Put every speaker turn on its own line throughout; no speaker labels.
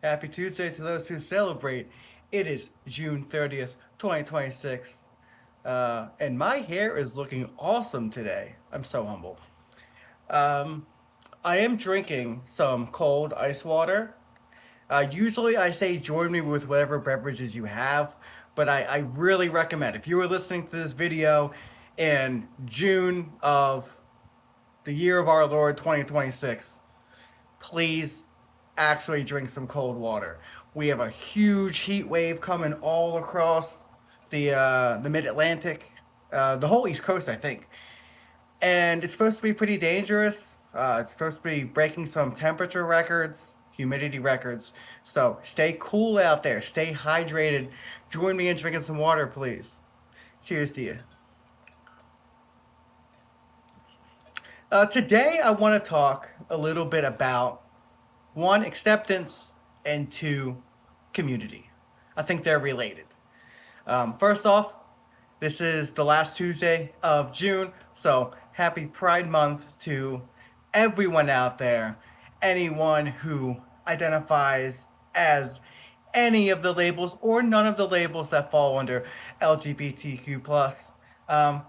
Happy Tuesday to those who celebrate. It is June 30th, 2026. And my hair is looking awesome today. I'm so humble. Um, I am drinking some cold ice water. Usually I say join me with whatever beverages you have, but I really recommend if you are listening to this video in June of the year of our Lord 2026, please actually drink some cold water. We have a huge heat wave coming all across the Mid Atlantic, the whole East Coast, I think, and it's supposed to be pretty dangerous. It's supposed to be breaking some temperature records, humidity records. So stay cool out there. Stay hydrated. Join me in drinking some water, please. Cheers to you. Today, I want to talk a little bit about one, acceptance, and two, community. I think they're related. First off, this is the last Tuesday of June, so happy Pride Month to everyone out there, anyone who identifies as any of the labels or none of the labels that fall under LGBTQ+. Um,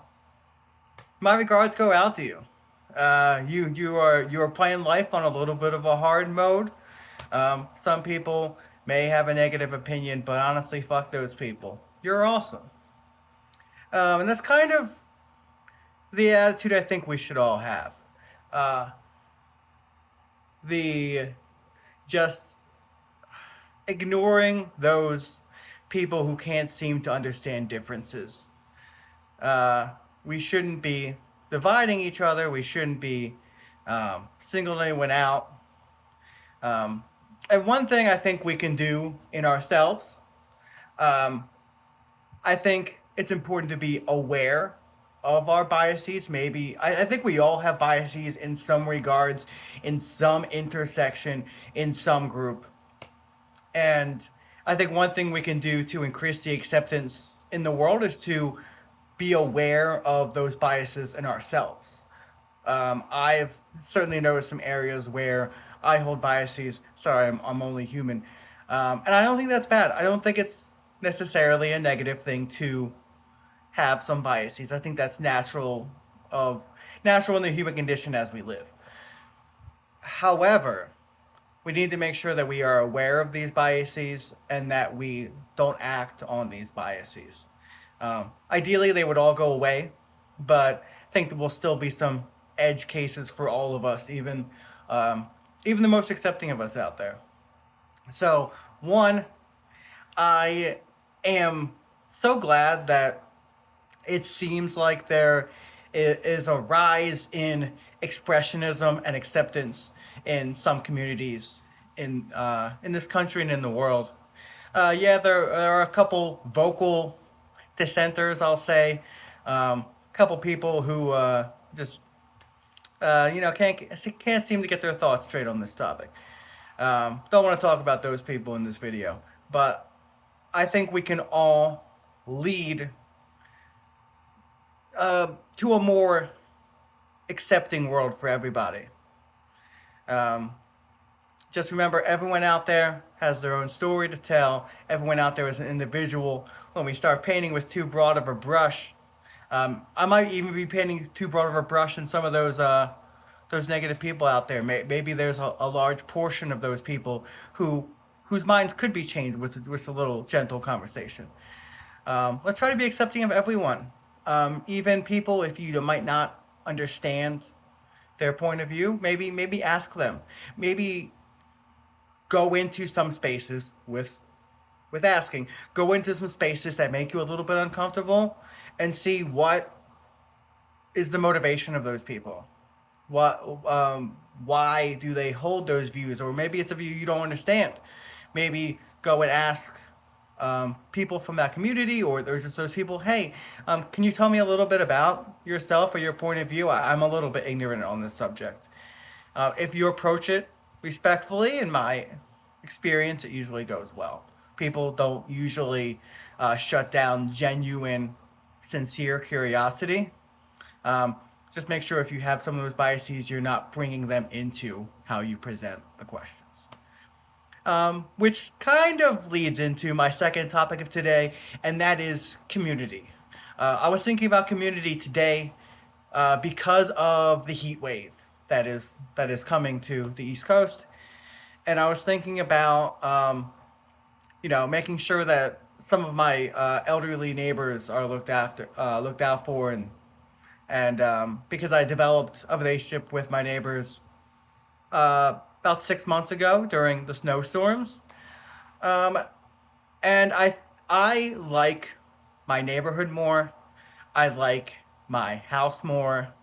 my regards go out to you. You are playing life on a little bit of a hard mode. Some people may have a negative opinion, but honestly, fuck those people. You're awesome. And that's kind of the attitude I think we should all have. Uh, the just ignoring those people who can't seem to understand differences. Uh, we shouldn't be dividing each other. We shouldn't be singling anyone out. Um, and one thing I think we can do in ourselves, um, I think it's important to be aware of our biases. Maybe I think we all have biases in some regards, in some intersection, in some group. And I think one thing we can do to increase the acceptance in the world is to be aware of those biases in ourselves. I've certainly noticed some areas where I hold biases. Sorry, I'm only human. And I don't think that's bad. I don't think it's necessarily a negative thing to have some biases. I think that's of natural in the human condition as we live. However, we need to make sure that we are aware of these biases and that we don't act on these biases. Ideally, they would all go away, but I think there will still be some edge cases for all of us, um, even the most accepting of us out there. So, one, I am so glad that it seems like there is a rise in expressionism and acceptance in some communities in this country and in the world. Yeah, there are a couple vocal dissenters, I'll say. A couple people who just can't seem to get their thoughts straight on this topic. Don't want to talk about those people in this video, but I think we can all lead to a more accepting world for everybody. Um, just remember, everyone out there has their own story to tell. Everyone out there is an individual. When we start painting with too broad of a brush, I might even be painting too broad of a brush in some of those negative people out there. Maybe there's a large portion of those people whose minds could be changed with a little gentle conversation. Let's try to be accepting of everyone, even people if you might not understand their point of view. Maybe ask them. Maybe go into some spaces with asking. Go into some spaces that make you a little bit uncomfortable, and see what is the motivation of those people. Why do they hold those views? Or maybe it's a view you don't understand. Maybe go and ask people from that community, or there's just those people. Hey, can you tell me a little bit about yourself or your point of view? I'm a little bit ignorant on this subject. If you approach it respectfully, in my experience, it usually goes well. People don't usually shut down genuine, sincere curiosity. Um, just make sure if you have some of those biases, you're not bringing them into how you present the questions. which kind of leads into my second topic of today, and that is community. I was thinking about community today because of the heat wave that is coming to the East Coast, and I was thinking about making sure that some of my elderly neighbors are looked out for, and because I developed a relationship with my neighbors about 6 months ago during the snowstorms. Um, and I like my neighborhood more. I like my house more.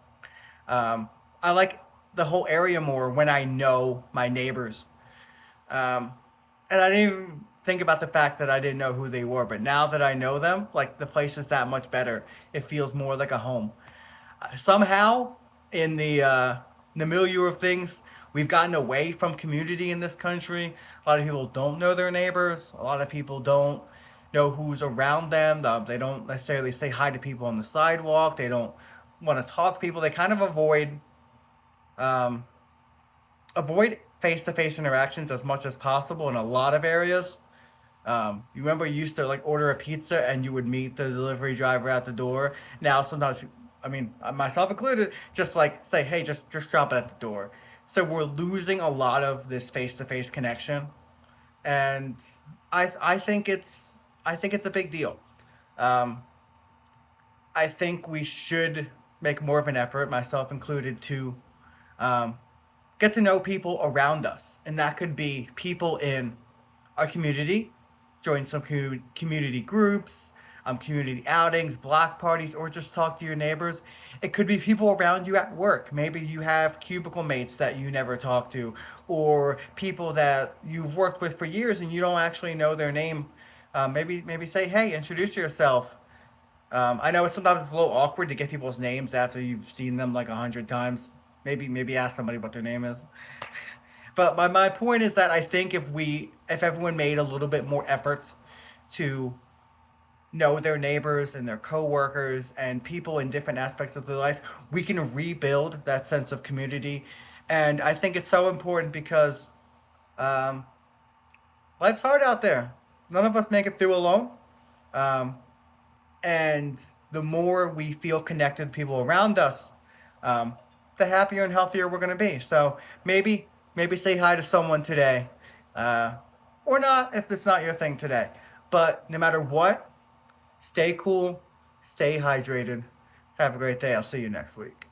Um, I like the whole area more when I know my neighbors. Um, and I didn't even think about the fact that I didn't know who they were, but now that I know them, like the place is that much better. It feels more like a home. Somehow, in the milieu of things, we've gotten away from community in this country. A lot of people don't know their neighbors. A lot of people don't know who's around them. They don't necessarily say hi to people on the sidewalk. They don't want to talk to people. They kind of um, avoid face-to-face interactions as much as possible in a lot of areas. You remember you used to like order a pizza and you would meet the delivery driver at the door. Now sometimes, I mean, myself included, just like say, hey, just drop it at the door. So we're losing a lot of this face-to-face connection, and I think it's a big deal. Um, I think we should make more of an effort, myself included, to um, get to know people around us, and that could be people in our community, join some community groups, community outings, block parties, or just talk to your neighbors. It could be people around you at work. Maybe you have cubicle mates that you never talk to, or people that you've worked with for years and you don't actually know their name. Maybe say, hey, introduce yourself. I know sometimes it's a little awkward to get people's names after you've seen them like 100 times. Maybe ask somebody what their name is. But my point is that I think if everyone made a little bit more effort to know their neighbors and their coworkers and people in different aspects of their life, we can rebuild that sense of community. And I think it's so important because um, life's hard out there. None of us make it through alone. Um, and the more we feel connected to people around us, um, the happier and healthier we're going to be. So maybe say hi to someone today, uh, or not if it's not your thing today. But no matter what, stay cool, stay hydrated. Have a great day. I'll see you next week.